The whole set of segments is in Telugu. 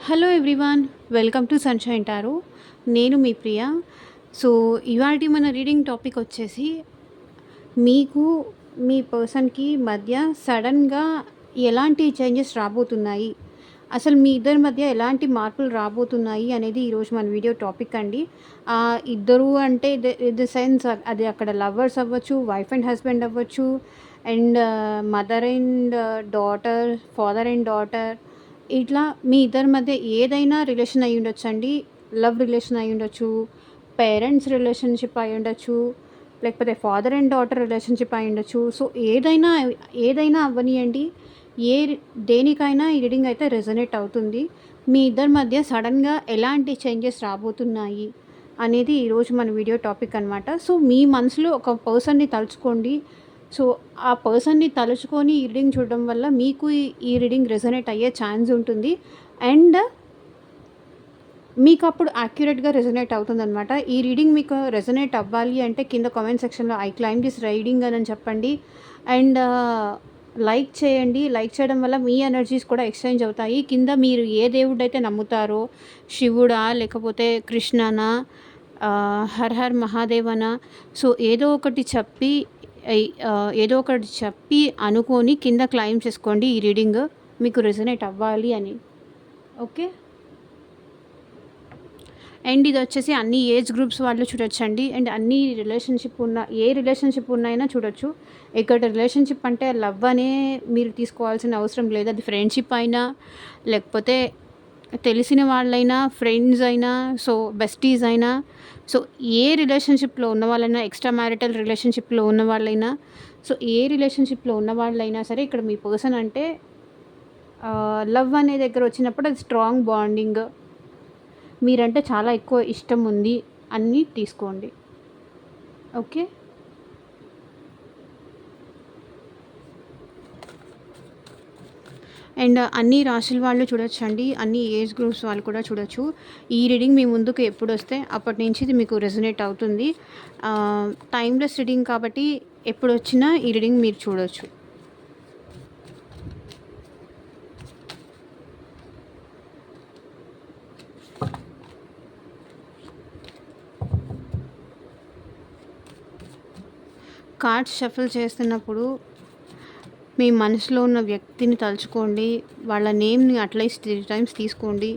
Hello everyone, welcome to sunshine tarot. నేను మీ ప్రియ. సో, ఇవాల్టి మన రీడింగ్ టాపిక్ వచ్చేసి మీకు మీ పర్సన్‌కి మధ్య సడన్‌గా ఎలాంటి చేంజెస్ రాబోతున్నాయి? అసలు మీ ఇద్దరి మధ్య ఎలాంటి మార్పులు రాబోతున్నాయి అనేది ఈరోజు మన వీడియో టాపిక్ అండి. ఇద్దరు అంటే ఇన్ ద సెన్స్ అది అక్కడ లవర్స్ అవ్వచ్చు, వైఫ్ అండ్ హస్బెండ్ అవ్వచ్చు, and mother and daughter, father and daughter, ఇట్లా మీ ఇద్దరి మధ్య ఏదైనా రిలేషన్ అయ్యి ఉండొచ్చండి. లవ్ రిలేషన్ అయ్యి ఉండొచ్చు, పేరెంట్స్ రిలేషన్‌షిప్ అయ్యి ఉండొచ్చు, లేకపోతే ఫాదర్ అండ్ డాటర్ రిలేషన్‌షిప్ అయ్యి ఉండొచ్చు. సో, ఏదైనా అవ్వనియండి. ఏ రి దేనికైనా ఈ రీడింగ్ అయితే రెజొనేట్ అవుతుంది. మీ ఇద్దరి మధ్య సడన్‌గా ఎలాంటి చేంజెస్ రాబోతున్నాయి అనేది ఈరోజు మన వీడియో టాపిక్ అనమాట. సో, మీ మనసులో ఒక పర్సన్‌ని తలుచుకోండి. సో, ఆ పర్సన్‌ని తలుచుకొని ఈ రీడింగ్ చూడడం వల్ల మీకు ఈ రీడింగ్ రెజొనేట్ అయ్యే ఛాన్స్ ఉంటుంది. అండ్ మీకు అప్పుడు యాక్యురేట్‌గా రెజొనేట్ అవుతుందనమాట. ఈ రీడింగ్ మీకు రెజొనేట్ అవ్వాలి అంటే కింద కామెంట్ సెక్షన్‌లో ఐ క్లైమ్ దిస్ రీడింగ్ అని చెప్పండి. అండ్ లైక్ చేయండి. లైక్ చేయడం వల్ల మీ ఎనర్జీస్ కూడా ఎక్స్చేంజ్ అవుతాయి. కింద మీరు ఏ దేవుడైతే నమ్ముతారో, శివుడా లేకపోతే కృష్ణనా, హర్ హర్ మహాదేవనా, సో ఏదో ఒకటి చెప్పి అనుకోని కింద క్లైమ్ చేసుకోండి ఈ రీడింగ్ మీకు రెజొనేట్ అవ్వాలి అని. ఓకే. అండ్ ఇది వచ్చేసి అన్ని ఏజ్ గ్రూప్స్ వాళ్ళు చూడొచ్చండి. అండ్ అన్ని రిలేషన్షిప్ ఉన్నాయినా చూడొచ్చు. ఇక్కడ రిలేషన్షిప్ అంటే లవ్ అనే మీరు తీసుకోవాల్సిన అవసరం లేదు. అది ఫ్రెండ్షిప్ అయినా, లేకపోతే తెలిసిన వాళ్ళైనా, ఫ్రెండ్స్ అయినా, సో బెస్టీస్ అయినా, సో ఏ రిలేషన్షిప్లో ఉన్న వాళ్ళైనా, ఎక్స్ట్రా మ్యారిటల్ రిలేషన్షిప్లో ఉన్న వాళ్ళైనా, సో ఏ రిలేషన్షిప్లో ఉన్న వాళ్ళైనా సరే ఇక్కడ మీ పర్సన్ అంటే లవ్ అనే దగ్గర వచ్చినప్పుడు అది స్ట్రాంగ్ బాండింగ్, మీరంటే చాలా ఎక్కువ ఇష్టం ఉంది అన్నీ తీసుకోండి. ఓకే. అండ్ అన్ని రాశుల వాళ్ళు చూడొచ్చండి. అన్ని ఏజ్ గ్రూప్స్ వాళ్ళు కూడా చూడొచ్చు. ఈ రీడింగ్ మీ ముందుకు ఎప్పుడు వస్తే అప్పటి నుంచి ఇది మీకు రెజొనేట్ అవుతుంది. టైమ్లెస్ రీడింగ్ కాబట్టి ఎప్పుడు వచ్చినా ఈ రీడింగ్ మీరు చూడొచ్చు. కార్డ్స్ షఫుల్ చేస్తున్నప్పుడు మీ మనసులో ఉన్న వ్యక్తిని తలుచుకోండి. వాళ్ళ నేమ్‌ని అట్లీస్ట్ 3 టైమ్స్ తీసుకోండి.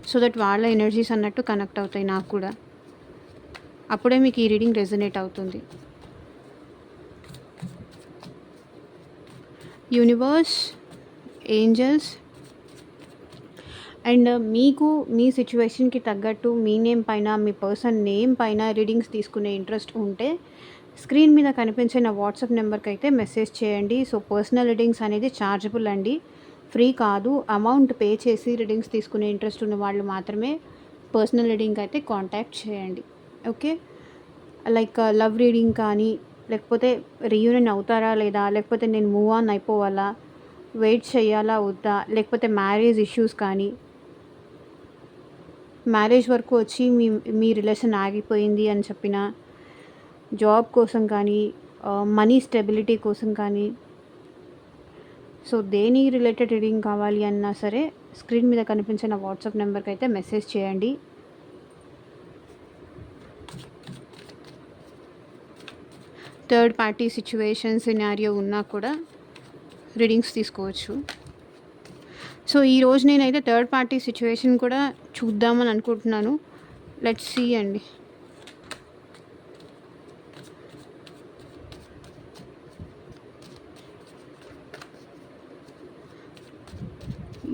సో దట్ వాళ్ళ ఎనర్జీస్ అన్నట్టు కనెక్ట్ అవుతాయి నాకు కూడా. అప్పుడే మీకు ఈ రీడింగ్ రెజొనేట్ అవుతుంది. యూనివర్స్, ఏంజెల్స్, అండ్ మీకు మీ సిచ్యువేషన్‌కి తగ్గట్టు మీ నేమ్ పైన, మీ పర్సన్ నేమ్ పైన రీడింగ్స్ తీసుకునే ఇంట్రెస్ట్ ఉంటే స్క్రీన్ మీద కనిపించే నా వాట్సాప్ నెంబర్కి అయితే మెసేజ్ చేయండి. సో పర్సనల్ రీడింగ్స్ అనేది ఛార్జబుల్ అండి, ఫ్రీ కాదు. అమౌంట్ పే చేసి రీడింగ్స్ తీసుకునే ఇంట్రెస్ట్ ఉన్న వాళ్ళు మాత్రమే పర్సనల్ రీడింగ్ అయితే కాంటాక్ట్ చేయండి. ఓకే. లైక్ లవ్ రీడింగ్ కానీ, లేకపోతే రీయూనియన్ అవుతారా లేదా, లేకపోతే నేను మూవ్ ఆన్ అయిపోవాలా, వెయిట్ చేయాలా వద్దా, లేకపోతే మ్యారేజ్ ఇష్యూస్ కానీ, మ్యారేజ్ వరకు వచ్చి మీ రిలేషన్ ఆగిపోయింది అని చెప్పిన, జాబ్ కోసం కానీ, మనీ స్టెబిలిటీ కోసం కానీ, సో దేని రిలేటెడ్ రీడింగ్ కావాలి అన్నా సరే స్క్రీన్ మీద కనిపించిన వాట్సాప్ నెంబర్కి అయితే మెసేజ్ చేయండి. థర్డ్ పార్టీ సిచ్యువేషన్ సినారియో ఉన్నా కూడా రీడింగ్స్ తీసుకోవచ్చు. సో ఈరోజు నేనైతే థర్డ్ పార్టీ సిచ్యువేషన్ కూడా చూద్దామని అనుకుంటున్నాను. లెట్స్ సీ అండి.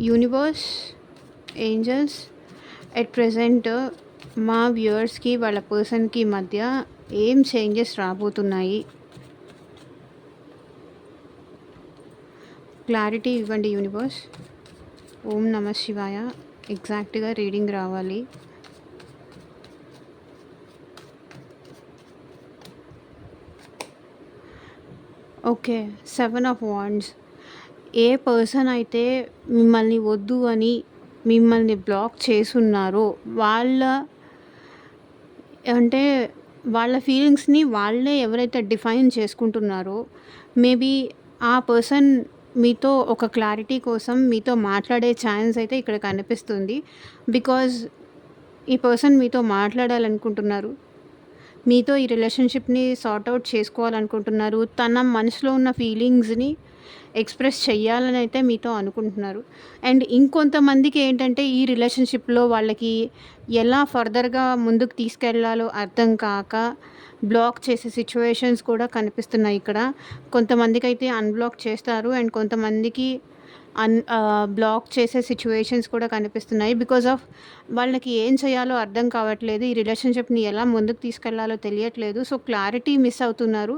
యూనివర్స్, ఏంజల్స్, ఎట్ ప్రెజెంట్ మా వ్యూవర్స్కి వాళ్ళ పర్సన్కి మధ్య ఏం చేంజెస్ రాబోతున్నాయి, క్లారిటీ ఇవ్వండి యూనివర్స్. ఓం నమః శివాయ. ఎగ్జాక్ట్గా రీడింగ్ రావాలి. Okay. 7 of wands. A person అయితే మిమ్మల్ని వద్దు అని మిమ్మల్ని బ్లాక్ చేసున్నారో అంటే వాళ్ళ ఫీలింగ్స్ని వాళ్ళే ఎవరైతే డిఫైన్ చేసుకుంటున్నారో, మేబీ ఆ పర్సన్ మీతో ఒక క్లారిటీ కోసం మీతో మాట్లాడే ఛాన్స్ అయితే ఇక్కడ కనిపిస్తుంది. బికాజ్ ఈ పర్సన్ మీతో మాట్లాడాలనుకుంటున్నారు. మీతో ఈ రిలేషన్‌షిప్‌ని సార్ట్ ఔట్ చేసుకోవాలనుకుంటున్నారు. తన మనసులో ఉన్న ఫీలింగ్స్‌ని ఎక్స్‌ప్రెస్ చేయాలనైతే మీతో అనుకుంటున్నారు. అండ్ ఇంకొంతమందికి ఏంటంటే ఈ రిలేషన్‌షిప్‌లో వాళ్ళకి ఎలా ఫర్దర్‌గా ముందుకు తీసుకెళ్ళాలో అర్థం కాక బ్లాక్ చేసే సిట్యుయేషన్స్ కూడా కనిపిస్తున్నాయి ఇక్కడ. కొంతమందికైతే అన్‌బ్లాక్ చేస్తారు. అండ్ కొంతమందికి బ్లాక్ చేసే సిట్యుయేషన్స్ కూడా కనిపిస్తున్నాయి. బికాజ్ ఆఫ్ వాళ్ళకి ఏం చేయాలో అర్థం కావట్లేదు. ఈ రిలేషన్‌షిప్‌ని ఎలా ముందుకు తీసుకెళ్లాలో తెలియట్లేదు. సో, క్లారిటీ మిస్ అవుతున్నారు.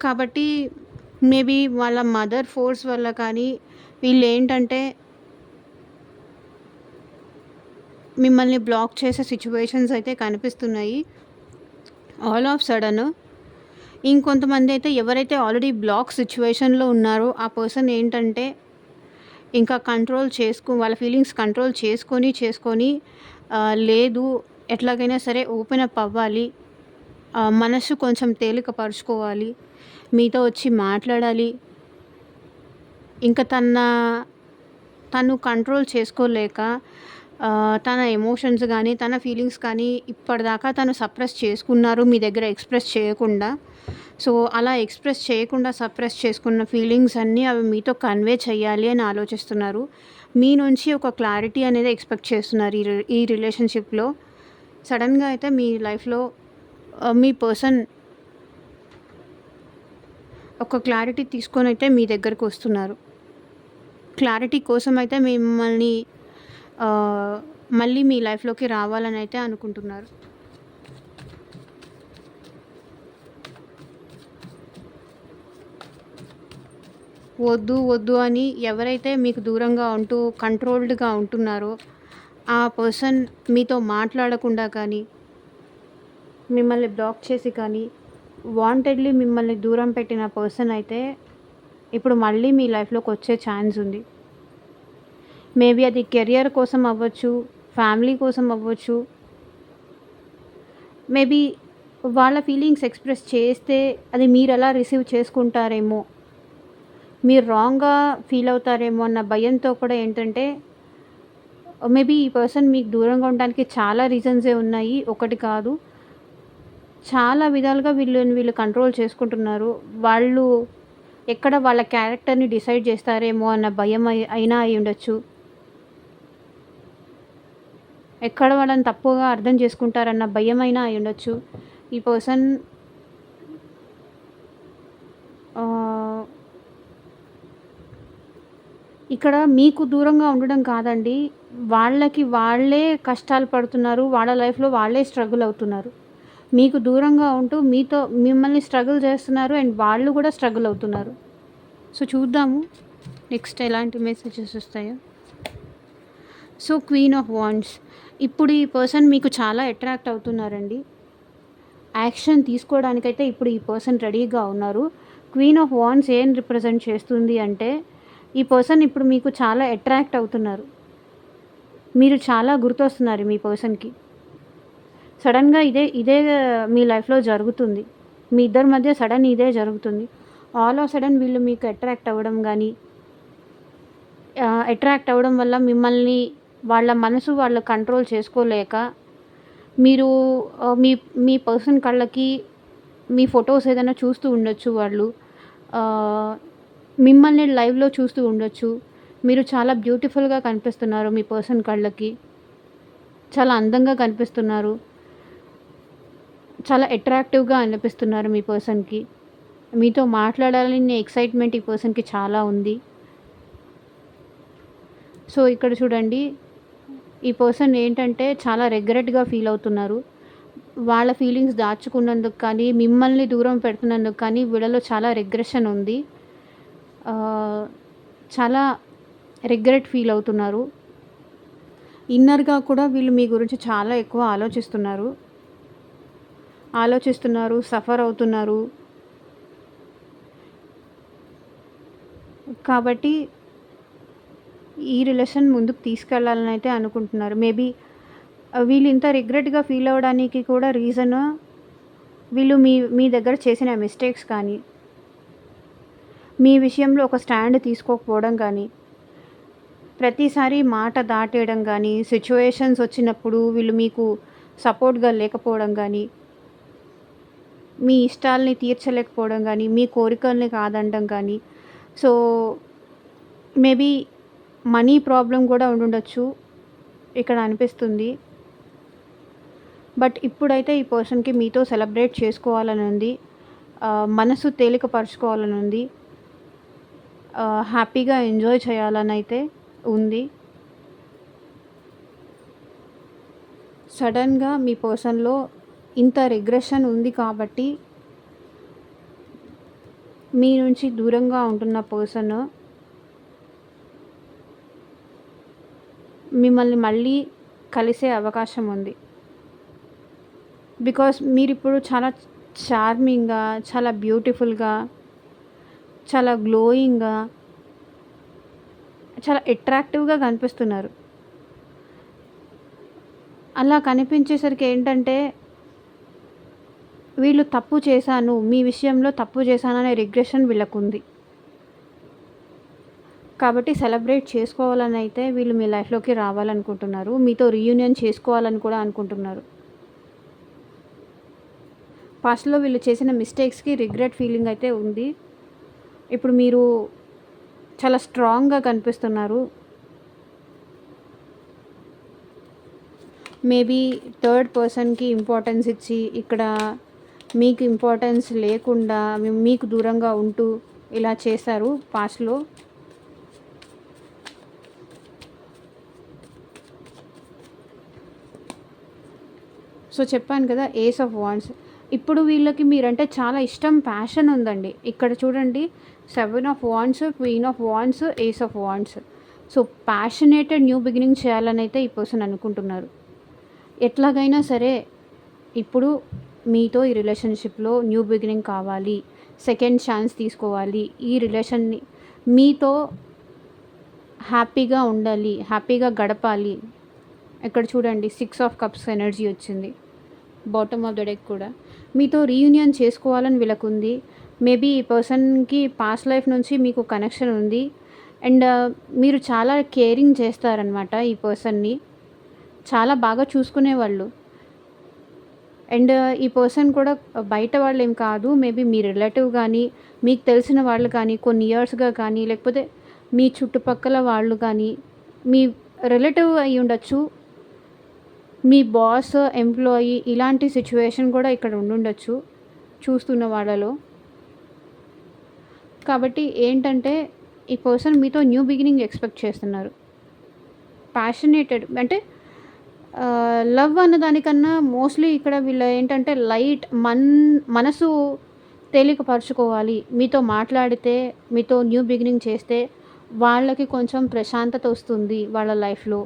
కాబట్టి మేబీ వాళ్ళ మదర్ ఫోర్స్ వల్ల కానీ వీళ్ళేంటంటే మిమ్మల్ని బ్లాక్ చేసే సిట్యుయేషన్స్ అయితే కనిపిస్తున్నాయి. ఆల్ ఆఫ్ సడన్ ఇంకొంతమంది అయితే ఎవరైతే ఆల్రెడీ బ్లాక్ సిట్యుయేషన్‌లో ఉన్నారో ఆ పర్సన్ ఏంటంటే ఇంకా వాళ్ళ ఫీలింగ్స్ కంట్రోల్ చేసుకొని లేదు, ఎట్లాగైనా సరే ఓపెన్ అప్ అవ్వాలి. మనసు కొంచెం తేలిక పరుచుకోవాలి. మీతో వచ్చి మాట్లాడాలి. ఇంకా తను కంట్రోల్ చేసుకోలేక తన ఎమోషన్స్ కానీ తన ఫీలింగ్స్ కానీ ఇప్పటిదాకా తను సప్రెస్ చేసుకున్నారు మీ దగ్గర ఎక్స్‌ప్రెస్ చేయకుండా. సో, అలా ఎక్స్‌ప్రెస్ చేయకుండా సప్రెస్ చేసుకున్న ఫీలింగ్స్ అన్నీ అవి మీతో కన్వే చేయాలి అని ఆలోచిస్తున్నారు. మీ నుంచి ఒక క్లారిటీ అనేది ఎక్స్‌పెక్ట్ చేస్తున్నారు ఈ రిలేషన్‌షిప్‌లో. సడెన్‌గా అయితే మీ లైఫ్‌లో మీ పర్సన్ ఒక క్లారిటీ తీసుకొనైతే మీ దగ్గరకు వస్తున్నారు. క్లారిటీ కోసం అయితే మిమ్మల్ని మళ్ళీ మీ లైఫ్‌లోకి రావాలని అయితే అనుకుంటున్నారు. వద్దు అని ఎవరైతే మీకు దూరంగా ఉంటూ కంట్రోల్డ్‌గా ఉంటున్నారో ఆ పర్సన్ మీతో మాట్లాడకుండా కానీ, మిమ్మల్ని బ్లాక్ చేసి కానీ, వాంటెడ్‌లీ మిమ్మల్ని దూరం పెట్టిన పర్సన్ అయితే ఇప్పుడు మళ్ళీ మీ లైఫ్‌లోకి వచ్చే ఛాన్స్ ఉంది. మేబీ అది కెరియర్ కోసం అవ్వచ్చు, ఫ్యామిలీ కోసం అవ్వచ్చు. మేబీ వాళ్ళ ఫీలింగ్స్ ఎక్స్‌ప్రెస్ చేస్తే అది మీరెలా రిసీవ్ చేసుకుంటారేమో, మీరు రాంగ్‌గా ఫీల్ అవుతారేమో అన్న భయంతో కూడా ఏంటంటే మేబీ ఈ పర్సన్ మీకు దూరంగా ఉండడానికి చాలా రీజన్సే ఉన్నాయి. ఒకటి కాదు. చాలా విధాలుగా వీళ్ళు కంట్రోల్ చేసుకుంటున్నారు. వాళ్ళు ఎక్కడ వాళ్ళ క్యారెక్టర్‌ని డిసైడ్ చేస్తారేమో అన్న భయం అయినా అయ్యుండొచ్చు. ఎక్కడ వాళ్ళని తప్పుగా అర్థం చేసుకుంటారన్న భయమైనా అయ్యుండొచ్చు. ఈ పర్సన్ ఇక్కడ మీకు దూరంగా ఉండడం కాదండి. వాళ్ళకి వాళ్ళే కష్టాలు పడుతున్నారు. వాళ్ళ లైఫ్‌లో వాళ్ళే స్ట్రగుల్ అవుతున్నారు. మీకు దూరంగా ఉంటూ మిమ్మల్ని స్ట్రగుల్ చేస్తున్నారు. అండ్ వాళ్ళు కూడా స్ట్రగుల్ అవుతున్నారు. సో, చూద్దాము నెక్స్ట్ ఎలాంటి మెసేజెస్ వస్తాయో. So, queen of wands. ఇప్పుడు ఈ పర్సన్ మీకు చాలా అట్రాక్ట్ అవుతున్నారండి. యాక్షన్ తీసుకోవడానికైతే ఇప్పుడు ఈ పర్సన్ రెడీగా ఉన్నారు. క్వీన్ ఆఫ్ వాండ్స్ ఏం రిప్రజెంట్ చేస్తుంది అంటే ఈ పర్సన్ ఇప్పుడు మీకు చాలా అట్రాక్ట్ అవుతున్నారు. మీరు చాలా గుర్తొస్తున్నారు మీ పర్సన్‌కి. సడన్‌గా ఇదే మీ లైఫ్‌లో జరుగుతుంది. మీ ఇద్దరి మధ్య ఇదే జరుగుతుంది. ఆల్ ఆఫ్ సడన్ వీళ్ళు మీకు అట్రాక్ట్ అవ్వడం గానీ, అట్రాక్ట్ అవ్వడం వల్ల మిమ్మల్ని వాళ్ళ మనసు వాళ్ళు కంట్రోల్ చేసుకోలేక మీరు మీ మీ పర్సన్ కళ్ళకి మీ ఫొటోస్ ఏదైనా చూస్తూ ఉండొచ్చు వాళ్ళు. మిమ్మల్ని లైవ్‌లో చూస్తూ ఉండొచ్చు. మీరు చాలా బ్యూటిఫుల్‌గా కనిపిస్తున్నారు మీ పర్సన్ కళ్ళకి. చాలా అందంగా కనిపిస్తున్నారు. చాలా అట్రాక్టివ్‌గా అనిపిస్తున్నారు మీ పర్సన్‌కి. మీతో మాట్లాడాలనే ఎక్సైట్‌మెంట్ ఈ పర్సన్‌కి చాలా ఉంది. సో, ఇక్కడ చూడండి ఈ పర్సన్ ఏంటంటే చాలా రిగ్రెట్‌గా ఫీల్ అవుతున్నారు. వాళ్ళ ఫీలింగ్స్ దాచుకున్నందుకు కానీ, మిమ్మల్ని దూరం పెడుతున్నందుకు కానీ వీళ్ళలో చాలా రిగ్రెషన్ ఉంది. చాలా రిగ్రెట్ ఫీల్ అవుతున్నారు. ఇన్నర్‌గా కూడా వీళ్ళు మీ గురించి చాలా ఎక్కువ ఆలోచిస్తున్నారు, సఫర్ అవుతున్నారు. కాబట్టి ఈ రిలేషన్ ముందుకు తీసుకెళ్లాలని అయితే అనుకుంటున్నారు. మేబీ వీళ్ళు ఇంత రిగ్రెట్‌గా ఫీల్ అవ్వడానికి కూడా రీజను వీళ్ళు మీ మీ దగ్గర చేసిన మిస్టేక్స్ కానీ, మీ విషయంలో ఒక స్టాండ్ తీసుకోకపోవడం కానీ, ప్రతిసారి మాట దాటేయడం కానీ, సిచ్యువేషన్స్ వచ్చినప్పుడు వీళ్ళు మీకు సపోర్ట్‌గా లేకపోవడం గానీ, మీ ఇష్టాల్ని తీర్చలేకపోవడం గానీ, మీ కోరికల్ని కాదనడం కానీ, సో మేబీ మనీ ప్రాబ్లమ్ కూడా ఉండుండొచ్చు ఇక్కడ అనిపిస్తుంది. బట్ ఇప్పుడైతే ఈ పర్సన్‌కి మీతో సెలబ్రేట్ చేసుకోవాలని ఉంది. మనసు తేలికపరుచుకోవాలని ఉంది. హ్యాపీగా ఎంజాయ్ చేయాలనైతే ఉంది. సడన్‌గా మీ పర్సన్‌లో ఇంత రిగ్రెషన్ ఉంది కాబట్టి మీ నుంచి దూరంగా ఉంటున్న పర్సన్ మిమ్మల్ని మళ్ళీ కలిసే అవకాశం ఉంది. బికాస్ మీరిప్పుడు చాలా చార్మింగ్‌గా, చాలా బ్యూటిఫుల్‌గా, చాలా గ్లోయింగ్‌గా, చాలా అట్రాక్టివ్‌గా కనిపిస్తున్నారు. అలా కనిపించేసరికి ఏంటంటే, వీళ్ళు తప్పు చేశాను, మీ విషయంలో తప్పు చేశాననే రిగ్రెషన్ వీళ్ళకుంది. కాబట్టి సెలబ్రేట్ చేసుకోవాలని అయితే వీళ్ళు మీ లైఫ్‌లోకి రావాలనుకుంటున్నారు. మీతో రీయూనియన్ చేసుకోవాలని కూడా అనుకుంటున్నారు. పాస్ట్‌లో వీళ్ళు చేసిన మిస్టేక్స్‌కి రిగ్రెట్ ఫీలింగ్ అయితే ఉంది. ఇప్పుడు మీరు చాలా స్ట్రాంగ్‌గా కనిపిస్తున్నారు. మేబీ థర్డ్ పర్సన్‌కి ఇంపార్టెన్స్ ఇచ్చి, ఇక్కడ మీకు ఇంపార్టెన్స్ లేకుండా మీకు దూరంగా ఉంటూ ఇలా చేశారు పాస్ట్‌లో. సో చెప్పాను కదా, ఏస్ ఆఫ్ వాండ్స్. ఇప్పుడు వీళ్ళకి మీరంటే చాలా ఇష్టం, ప్యాషన్ ఉందండి. ఇక్కడ చూడండి, 7 of wands, queen of wands, ace of wands. So passionated new beginning చేయాలని అయితే ఈ పర్సన్ అనుకుంటున్నారు. ఎట్లాగైనా సరే ఇప్పుడు మీతో ఈ రిలేషన్షిప్లో న్యూ బిగినింగ్ కావాలి, సెకండ్ ఛాన్స్ తీసుకోవాలి, ఈ రిలేషన్ని మీతో హ్యాపీగా ఉండాలి, హ్యాపీగా గడపాలి. ఇక్కడ చూడండి, 6 ఆఫ్ కప్స్ ఎనర్జీ వచ్చింది బాటమ్ ఆఫ్ ద డెక్ కూడా. మీతో రీయూనియన్ చేసుకోవాలని వీళ్ళకుంది. మేబీ ఈ పర్సన్కి పాస్ట్ లైఫ్ నుంచి మీకు కనెక్షన్ ఉంది. అండ్ మీరు చాలా కేరింగ్ చేస్తారనమాట ఈ పర్సన్ని, చాలా బాగా చూసుకునేవాళ్ళు. అండ్ ఈ పర్సన్ కూడా బయట వాళ్ళు ఏం కాదు, మేబీ మీ రిలేటివ్ కానీ, మీకు తెలిసిన వాళ్ళు కానీ, కొన్ని ఇయర్స్గా కానీ, లేకపోతే మీ చుట్టుపక్కల వాళ్ళు కానీ, మీ రిలేటివ్ అయి ఉండొచ్చు, మీ బాస్, ఎంప్లాయీ, ఇలాంటి సిచ్యువేషన్ కూడా ఇక్కడ ఉండుండొచ్చు చూస్తున్న వాళ్ళలో. కాబట్టి ఏంటంటే, ఈ పర్సన్ మీతో న్యూ బిగినింగ్ ఎక్స్పెక్ట్ చేస్తున్నారు. ప్యాషనేటెడ్ అంటే లవ్ అన్నదానికన్నా మోస్ట్లీ ఇక్కడ వీళ్ళు ఏంటంటే లైట్ మనసు తేలికపరుచుకోవాలి. మీతో మాట్లాడితే, మీతో న్యూ బిగినింగ్ చేస్తే వాళ్ళకి కొంచెం ప్రశాంతత వస్తుంది వాళ్ళ లైఫ్లో.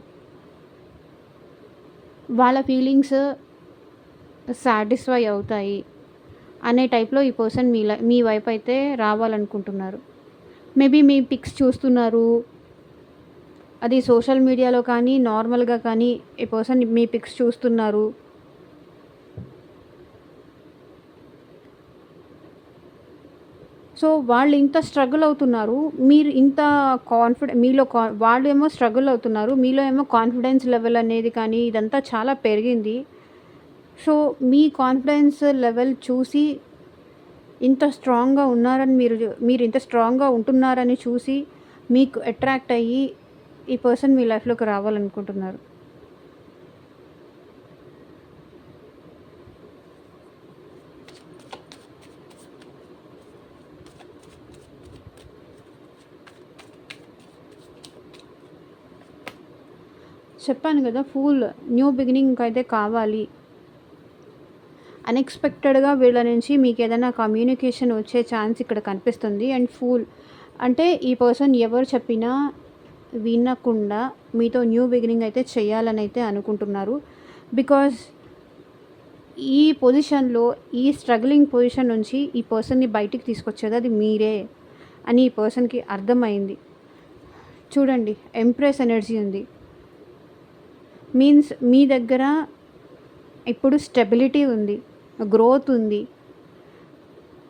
వాళ్ళ ఫీలింగ్స్ సాటిస్ఫై అవుతాయి అనే టైప్లో ఈ పర్సన్ మీ వైపు అయితే రావాలనుకుంటున్నారు. మేబీ మీ పిక్స్ చూస్తున్నారు, అది సోషల్ మీడియాలో కానీ, నార్మల్గా కానీ ఈ పర్సన్ మీ పిక్స్ చూస్తున్నారు. సో వాళ్ళు ఇంత స్ట్రగుల్ అవుతున్నారు, మీరు ఇంత మీలో వాళ్ళు ఏమో స్ట్రగుల్ అవుతున్నారు, మీలో ఏమో కాన్ఫిడెన్స్ లెవెల్ అనేది కానీ ఇదంతా చాలా పెరిగింది. సో మీ కాన్ఫిడెన్స్ లెవెల్ చూసి ఇంత స్ట్రాంగ్గా ఉన్నారని మీరు ఇంత స్ట్రాంగ్గా ఉంటున్నారని చూసి మీకు అట్రాక్ట్ అయ్యి ఈ పర్సన్ మీ లైఫ్లోకి రావాలనుకుంటున్నారు. చెప్పాను కదా, ఫుల్ న్యూ బిగినింగ్ అయితే కావాలి. అన్ఎక్స్పెక్టెడ్గా వీళ్ళ నుంచి మీకు ఏదైనా కమ్యూనికేషన్ వచ్చే ఛాన్స్ ఇక్కడ కనిపిస్తుంది. అండ్ ఫూల్ అంటే ఈ పర్సన్ ఎవరు చెప్పినా వినకుండా మీతో న్యూ బిగినింగ్ అయితే చేయాలని అయితే అనుకుంటున్నారు. బికాజ్ ఈ పొజిషన్లో, ఈ స్ట్రగ్లింగ్ పొజిషన్ నుంచి ఈ పర్సన్ని బయటికి తీసుకొచ్చేది అది మీరే అని ఈ పర్సన్కి అర్థమైంది. చూడండి, ఎంప్రెస్ ఎనర్జీ ఉంది. మీన్స్ మీ దగ్గర ఇప్పుడు స్టెబిలిటీ ఉంది, గ్రోత్ ఉంది.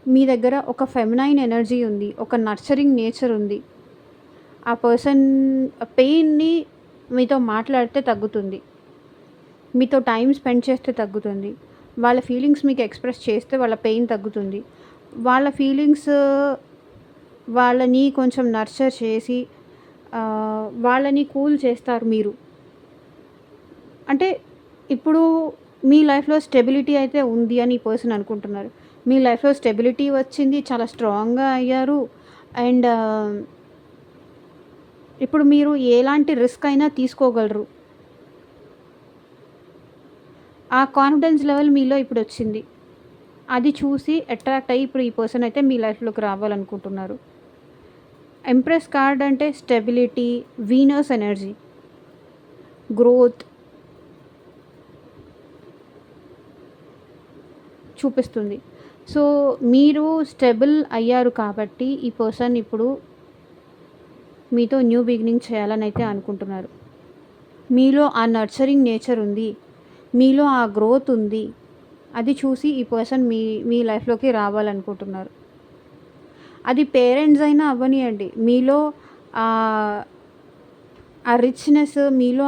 మీ దగ్గర ఒక ఫెమినైన్ ఎనర్జీ ఉంది. ఒక నర్చరింగ్ నేచర్ ఉంది. ఆ పర్సన్ పెయిన్‌ని మీతో మాట్లాడితే తగ్గుతుంది. మీతో టైమ్ స్పెండ్ చేస్తే తగ్గుతుంది. వాళ్ళ ఫీలింగ్స్ మీకు ఎక్స్‌ప్రెస్ చేస్తే వాళ్ళ పెయిన్ తగ్గుతుంది. వాళ్ళ ఫీలింగ్స్ వాళ్ళని కొంచెం నర్చర్ చేసి వాళ్ళని కూల్ చేస్తారు మీరు. అంటే ఇప్పుడు మీ లైఫ్‌లో స్టెబిలిటీ అయితే ఉంది అని ఈ పర్సన్ అనుకుంటున్నారు. మీ లైఫ్‌లో స్టెబిలిటీ వచ్చింది. చాలా స్ట్రాంగ్‌గా అయ్యారు. అండ్ ఇప్పుడు మీరు ఎలాంటి రిస్క్ అయినా తీసుకోగలరు. ఆ కాన్ఫిడెన్స్ లెవెల్ మీలో ఇప్పుడొచ్చింది. అది చూసి అట్రాక్ట్ అయ్యి ఇప్పుడు ఈ పర్సన్ అయితే మీ లైఫ్‌లోకి రావాలనుకుంటున్నారు. ఎంప్రెస్ కార్డ్ అంటే స్టెబిలిటీ, వీనస్ ఎనర్జీ, గ్రోత్ చూపిస్తుంది. సో, మీరు స్టెబుల్ అయ్యారు కాబట్టి ఈ పర్సన్ ఇప్పుడు మీతో న్యూ బిగినింగ్ చేయాలనైతే అనుకుంటున్నారు. మీలో ఆ నర్చరింగ్ నేచర్ ఉంది. మీలో ఆ గ్రోత్ ఉంది. అది చూసి ఈ పర్సన్ మీ లైఫ్‌లోకి రావాలనుకుంటున్నారు. అది పేరెంట్స్ అయినా అవ్వనియండి. మీలో ఆ రిచ్‌నెస్ మీలో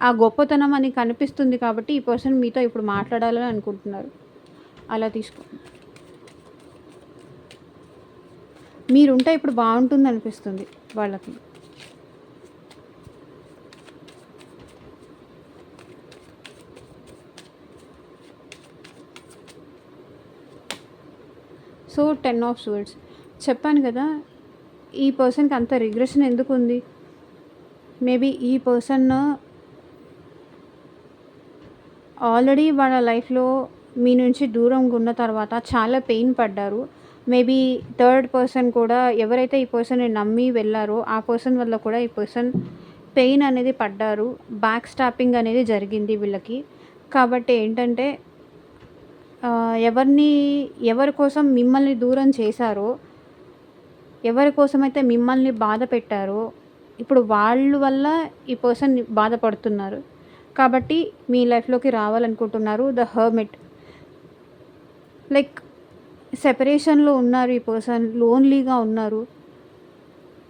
ఆ గొప్పతనం అని కనిపిస్తుంది కాబట్టి ఈ పర్సన్ మీతో ఇప్పుడు మాట్లాడాలని అనుకుంటున్నారు. అలా తీసుకోండి. మీరుంటే ఇప్పుడు బావుంటుందనిపిస్తుంది వాళ్ళకి. సో, 10 ఆఫ్ స్వర్డ్స్ చెప్పాను కదా! ఈ పర్సన్‌కి అంత రిగ్రెషన్ ఎందుకుంది? మేబీ ఈ పర్సన్ ఆల్రెడీ వాళ్ళ లైఫ్‌లో మీ నుంచి దూరంగా ఉన్న తర్వాత చాలా పెయిన్ పడ్డారు. మేబీ థర్డ్ పర్సన్ కూడా ఎవరైతే ఈ పర్సన్‌ని నమ్మి వెళ్లారో ఆ పర్సన్ వల్ల కూడా ఈ పర్సన్ పెయిన్ అనేది పడ్డారు. బ్యాక్ స్టాపింగ్ అనేది జరిగింది వీళ్ళకి. కాబట్టి ఏంటంటే ఎవరి కోసం మిమ్మల్ని దూరం చేశారో, ఎవరి కోసమైతే మిమ్మల్ని బాధ పెట్టారో, ఇప్పుడు వాళ్ళు వల్ల ఈ పర్సన్ బాధపడుతున్నారు. కాబట్టి మీ లైఫ్‌లోకి రావాలనుకుంటున్నారు. ద హెర్మిట్ లైక్ సెపరేషన్‌లో ఉన్నారు ఈ పర్సన్. లోన్‌లీగా ఉన్నారు.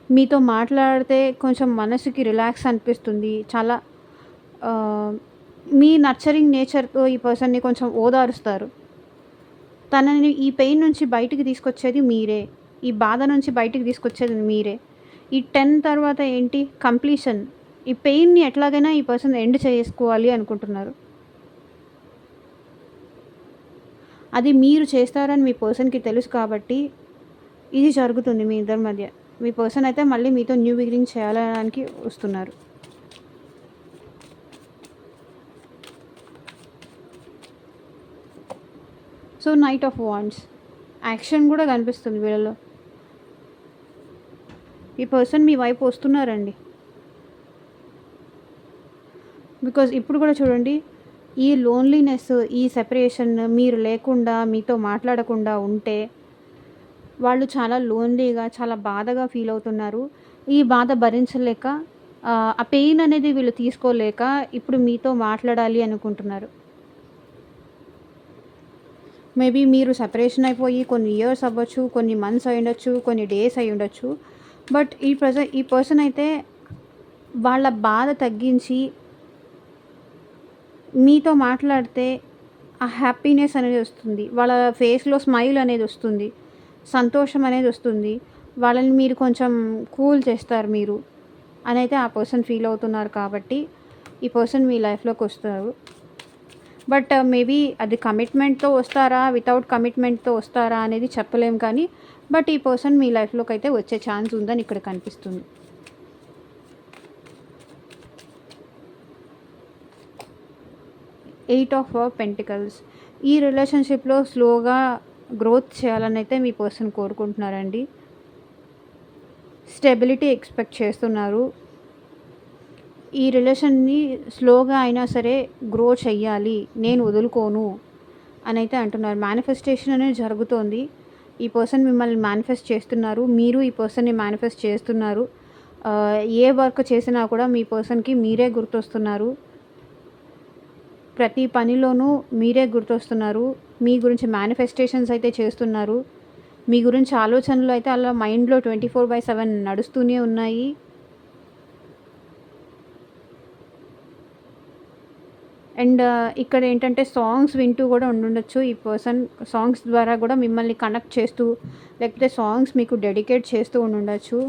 మీతో మాట్లాడితే కొంచెం మనసుకి రిలాక్స్ అనిపిస్తుంది. చాలా మీ నర్చరింగ్ నేచర్‌తో ఈ పర్సన్‌ని కొంచెం ఓదారుస్తారు. తనని ఈ పెయిన్ నుంచి బయటికి తీసుకొచ్చేది మీరే. ఈ బాధ నుంచి బయటికి తీసుకొచ్చేది మీరే. ఈ 10 తర్వాత ఏంటి? కంప్లీషన్. ఈ పెయిన్‌ని ఎట్లాగైనా ఈ పర్సన్ ఎండ్ చేసుకోవాలి అనుకుంటున్నారు. అది మీరు చేస్తారని మీ పర్సన్‌కి తెలుసు కాబట్టి ఇది జరుగుతుంది మీ ఇద్దరి మధ్య. మీ పర్సన్ అయితే మళ్ళీ మీతో న్యూ బిగినింగ్ చేయాలనడానికి వస్తున్నారు. So, knight of wands action కూడా కనిపిస్తుంది వీళ్ళలో. ఈ పర్సన్ మీ వైపు వస్తున్నారండి. బికాజ్ ఇప్పుడు కూడా చూడండి, ఈ లోన్లీనెస్, ఈ సెపరేషన్ మీరు లేకుండా, మీతో మాట్లాడకుండా ఉంటే వాళ్ళు చాలా లోన్లీగా, చాలా బాధగా ఫీల్ అవుతున్నారు. ఈ బాధ భరించలేక ఆ పెయిన్ అనేది వీళ్ళు తీసుకోలేక ఇప్పుడు మీతో మాట్లాడాలి అనుకుంటున్నారు. మేబీ మీరు సెపరేషన్ అయిపోయి కొన్ని ఇయర్స్ అవ్వచ్చు, కొన్ని మంత్స్ అయ్యుండొచ్చు, కొన్ని డేస్ అయ్యుండొచ్చు. బట్ ఈ పర్సన్ అయితే వాళ్ళ బాధ తగ్గించి మీతో మాట్లాడితే ఆ హ్యాపీనెస్ అనేది వస్తుంది. వాళ్ళ ఫేస్‌లో స్మైల్ అనేది వస్తుంది. సంతోషం అనేది వస్తుంది. వాళ్ళని మీరు కొంచెం కూల్ చేస్తారు మీరు అనైతే ఆ పర్సన్ ఫీల్ అవుతున్నారు కాబట్టి ఈ పర్సన్ మీ లైఫ్‌లోకి వస్తారు. బట్ మేబీ అది కమిట్మెంట్‌తో వస్తారా? వితౌట్ కమిట్మెంట్‌తో వస్తారా? అనేది చెప్పలేం కానీ బట్ ఈ పర్సన్ మీ లైఫ్‌లోకి అయితే వచ్చే ఛాన్స్ ఉందని ఇక్కడ కనిపిస్తుంది. ఎయిట్ ఆఫ్ పెంటికల్స్ ఈ రిలేషన్షిప్‌లో స్లోగా గ్రోత్ చేయాలని అయితే మీ పర్సన్ కోరుకుంటున్నారండి. స్టెబిలిటీ ఎక్స్పెక్ట్ చేస్తున్నారు. ఈ రిలేషన్‌ని స్లోగా అయినా సరే గ్రో చెయ్యాలి. నేను వదులుకోను అనైతే అంటున్నారు. మేనిఫెస్టేషన్ అనేది జరుగుతోంది. ఈ పర్సన్ మిమ్మల్ని మేనిఫెస్ట్ చేస్తున్నారు. మీరు ఈ పర్సన్‌ని మేనిఫెస్ట్ చేస్తున్నారు. ఏ వర్క్ చేసినా కూడా మీ పర్సన్‌కి మీరే గుర్తొస్తున్నారు. ప్రతి పనిలోనూ మీరే గుర్తొస్తున్నారు. మీ గురించి మేనిఫెస్టేషన్స్ అయితే చేస్తున్నారు. మీ గురించి ఆలోచనలు అయితే అలా మైండ్‌లో 24/7 నడుస్తూనే ఉన్నాయి. అండ్ ఇక్కడ ఏంటంటే సాంగ్స్ వింటూ కూడా ఉండుండొచ్చు ఈ పర్సన్. సాంగ్స్ ద్వారా కూడా మిమ్మల్ని కనెక్ట్ చేస్తూ, లేకపోతే సాంగ్స్ మీకు డెడికేట్ చేస్తూ ఉండుండొచ్చు.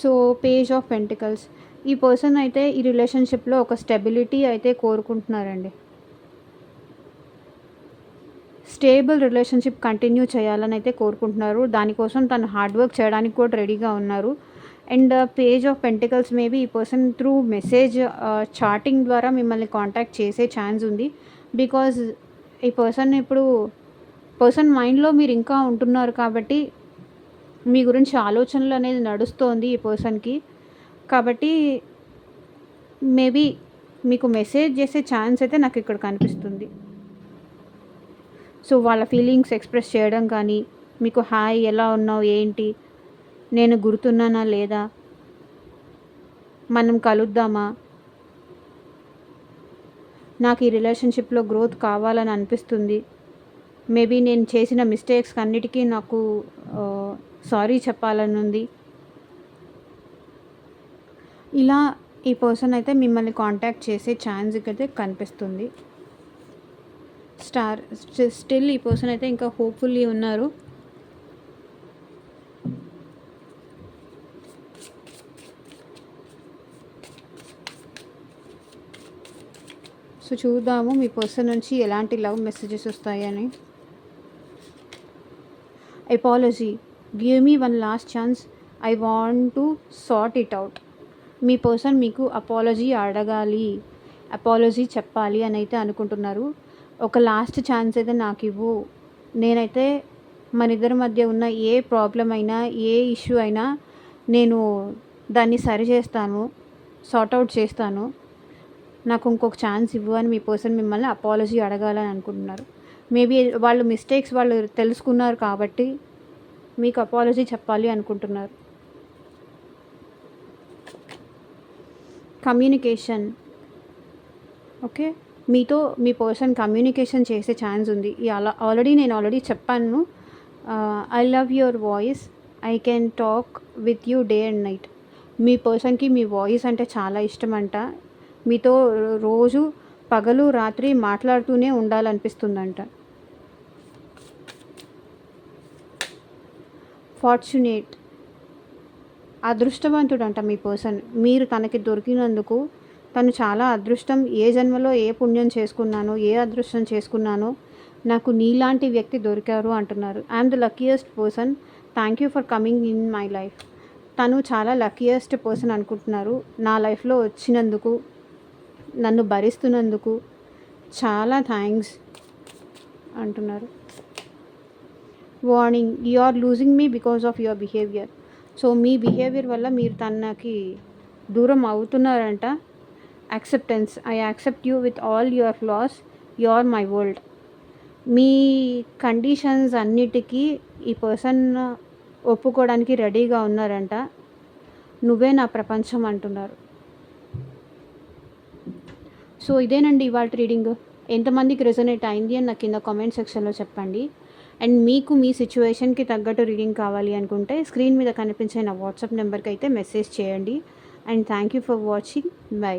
సో పేజ్ ఆఫ్ పెంటికల్స్, ఈ పర్సన్ అయితే ఈ రిలేషన్షిప్లో ఒక స్టెబిలిటీ అయితే కోరుకుంటున్నారండి. స్టేబుల్ రిలేషన్షిప్ కంటిన్యూ చేయాలని అయితే కోరుకుంటున్నారు. దానికోసం తను హార్డ్ వర్క్ చేయడానికి కూడా రెడీగా ఉన్నారు. And page of pentacles maybe ఈ పర్సన్ త్రూ మెసేజ్ చాటింగ్ ద్వారా మిమ్మల్ని కాంటాక్ట్ చేసే ఛాన్స్ ఉంది. బికాజ్ ఈ పర్సన్ మైండ్లో మీరు ఇంకా ఉంటున్నారు కాబట్టి మీ గురించి ఆలోచనలు అనేది నడుస్తోంది ఈ పర్సన్కి. కాబట్టి మేబీ మీకు మెసేజ్ చేసే ఛాన్స్ అయితే నాకు ఇక్కడ కనిపిస్తుంది. సో వాళ్ళ ఫీలింగ్స్ ఎక్స్ప్రెస్ చేయడం కానీ, మీకు హాయ్ ఎలా ఉన్నావు, ఏంటి, నేను గుర్తున్నానా లేదా, మనం కలుద్దామా, నాకు ఈ రిలేషన్షిప్లో గ్రోత్ కావాలని అనిపిస్తుంది, మేబీ నేను చేసిన మిస్టేక్స్ అన్నిటికీ నాకు సారీ చెప్పాలని ఉంది. ఇలా ఈ పర్సన్ అయితే మిమ్మల్ని కాంటాక్ట్ చేసే ఛాన్స్ అయితే కనిపిస్తుంది. స్టిల్ ఈ పర్సన్ అయితే ఇంకా హోప్ఫుల్లీ ఉన్నారు. సో చూద్దాము మీ పర్సన్ నుంచి ఎలాంటి లవ్ మెసేజెస్ వస్తాయని. Apology, give me one last chance, I want to sort it out. Me person మీకు అపాలజీ చెప్పాలి అని అయితే అనుకుంటున్నారు. ఒక లాస్ట్ ఛాన్స్ అయితే నాకు ఇవ్వు, నేనైతే మన ఇద్దరి మధ్య ఉన్న ఏ ప్రాబ్లం అయినా, ఏ ఇష్యూ అయినా నేను దాన్ని సరి చేస్తాను, సార్ట్అవుట్ చేస్తాను, నాకు ఇంకొక ఛాన్స్ ఇవ్వు అని మీ పర్సన్ మిమ్మల్ని అపాలజీ అడగాలని అనుకుంటున్నారు. మేబీ వాళ్ళు మిస్టేక్స్ వాళ్ళు తెలుసుకున్నారు కాబట్టి మీకు అపాలజీ చెప్పాలి అనుకుంటున్నారు. కమ్యూనికేషన్, ఓకే, మీతో మీ పర్సన్ కమ్యూనికేషన్ చేసే ఛాన్స్ ఉంది. ఆల్రెడీ చెప్పాను, I love your voice, I can talk with you day and night. మీ పర్సన్కి మీ వాయిస్ అంటే చాలా ఇష్టం అంట. మీతో రోజు పగలు రాత్రి మాట్లాడుతూనే ఉండాలనిపిస్తుందంట. ఫార్చునేట్, అదృష్టవంతుడంట మీ పర్సన్. మీరు తనకి దొరికినందుకు తను చాలా అదృష్టం, ఏ జన్మలో ఏ పుణ్యం చేసుకున్నానో, ఏ అదృష్టం చేసుకున్నానో, నాకు నీలాంటి వ్యక్తి దొరికారు అంటున్నారు. I'm the luckiest person, thank you for coming in my life. తను చాలా లక్కీయెస్ట్ పర్సన్ అనుకుంటున్నారు. నా లైఫ్లో వచ్చినందుకు, నన్ను భరిస్తున్నందుకు చాలా థ్యాంక్స్ అంటున్నారు. Warning, you are losing me because of your behaviour. So మీ బిహేవియర్ వల్ల మీరు తనకి దూరం అవుతున్నారంట. Acceptance, I accept you with all your flaws, you are my world. మీ కండిషన్స్ అన్నిటికీ ఈ పర్సన్ ఒప్పుకోవడానికి రెడీగా ఉన్నారంట. నువ్వే నా ప్రపంచం అంటున్నారు. సో ఇదేనండి ఇవాళ రీడింగ్. ఎంతమందికి రెజొనేట్ అయింది అని నాకు కింద కామెంట్ సెక్షన్లో చెప్పండి. అండ్ మీకు మీ సిచ్యువేషన్కి తగ్గట్టు రీడింగ్ కావాలి అనుకుంటే స్క్రీన్ మీద కనిపించే నా వాట్సాప్ నెంబర్కి అయితే మెసేజ్ చేయండి. And thank you for watching. By.